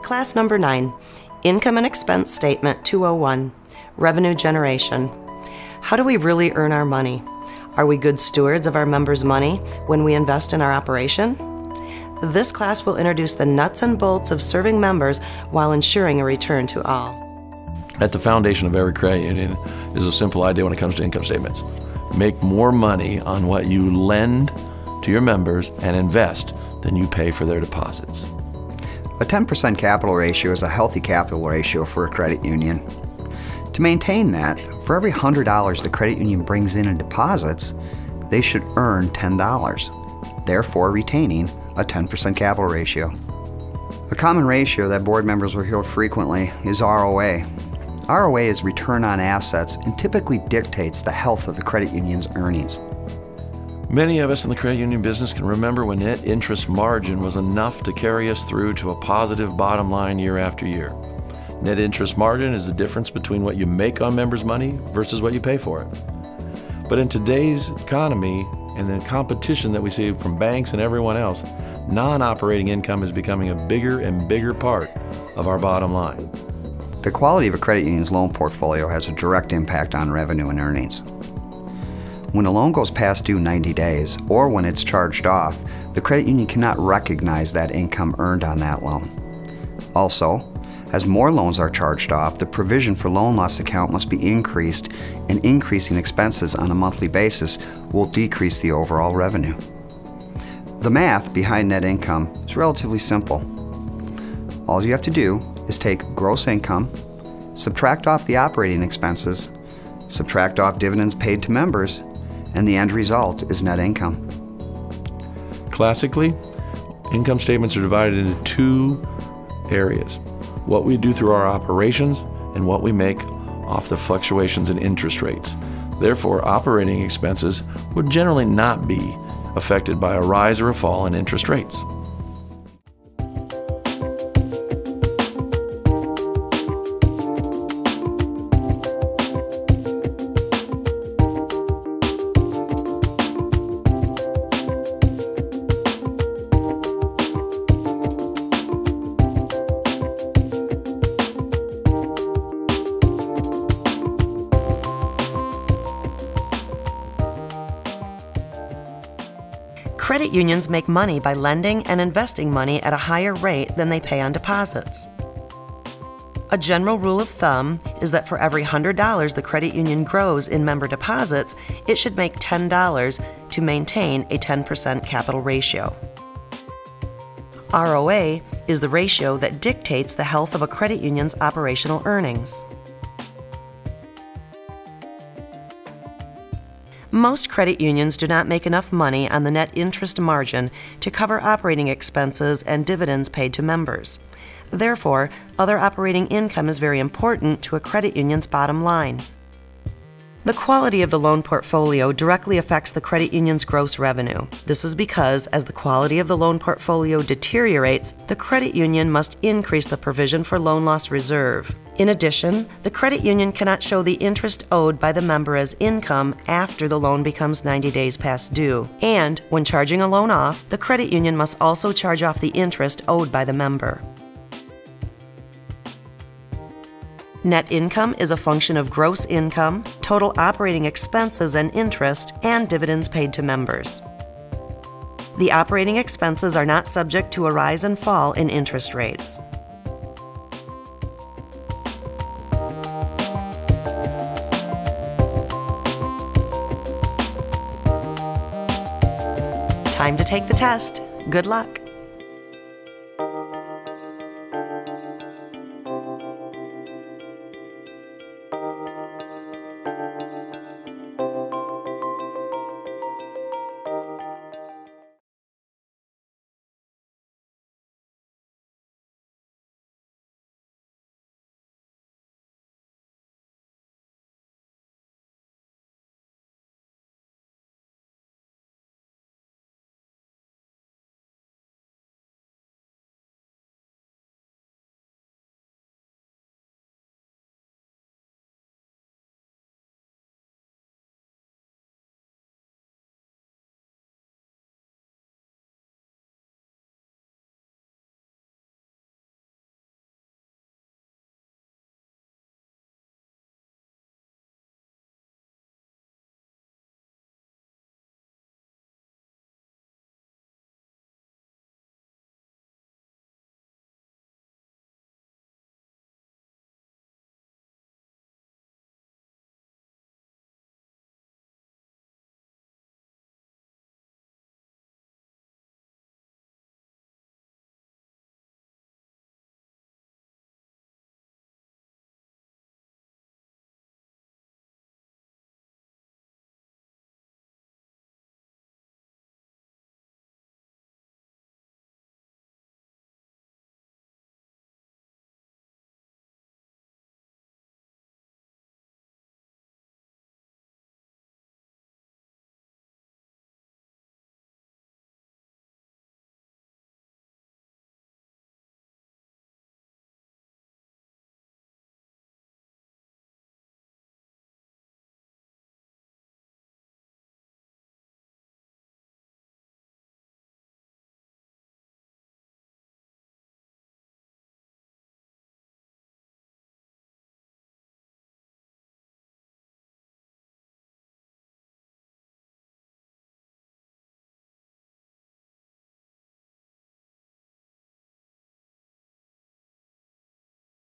Class number 9, Income and Expense Statement 201, Revenue Generation. How do we really earn our money? Are we good stewards of our members' money when we invest in our operation? This class will introduce the nuts and bolts of serving members while ensuring a return to all. At the foundation of every credit union is a simple idea when it comes to income statements. Make more money on what you lend to your members and invest than you pay for their deposits. A 10% capital ratio is a healthy capital ratio for a credit union. To maintain that, for every $100 the credit union brings in deposits, they should earn $10, therefore retaining a 10% capital ratio. A common ratio that board members will hear frequently is ROA. ROA is return on assets and typically dictates the health of the credit union's earnings. Many of us in the credit union business can remember when net interest margin was enough to carry us through to a positive bottom line year after year. Net interest margin is the difference between what you make on members' money versus what you pay for it. But in today's economy and the competition that we see from banks and everyone else, non-operating income is becoming a bigger and bigger part of our bottom line. The quality of a credit union's loan portfolio has a direct impact on revenue and earnings. When a loan goes past due 90 days, or when it's charged off, the credit union cannot recognize that income earned on that loan. Also, as more loans are charged off, the provision for loan loss account must be increased, and increasing expenses on a monthly basis will decrease the overall revenue. The math behind net income is relatively simple. All you have to do is take gross income, subtract off the operating expenses, subtract off dividends paid to members, and the end result is net income. Classically, income statements are divided into two areas: what we do through our operations and what we make off the fluctuations in interest rates. Therefore, operating expenses would generally not be affected by a rise or a fall in interest rates. Credit unions make money by lending and investing money at a higher rate than they pay on deposits. A general rule of thumb is that for every $100 the credit union grows in member deposits, it should make $10 to maintain a 10% capital ratio. ROA is the ratio that dictates the health of a credit union's operational earnings. Most credit unions do not make enough money on the net interest margin to cover operating expenses and dividends paid to members. Therefore, other operating income is very important to a credit union's bottom line. The quality of the loan portfolio directly affects the credit union's gross revenue. This is because, as the quality of the loan portfolio deteriorates, the credit union must increase the provision for loan loss reserve. In addition, the credit union cannot show the interest owed by the member as income after the loan becomes 90 days past due. And, when charging a loan off, the credit union must also charge off the interest owed by the member. Net income is a function of gross income, total operating expenses and interest, and dividends paid to members. The operating expenses are not subject to a rise and fall in interest rates. Time to take the test. Good luck.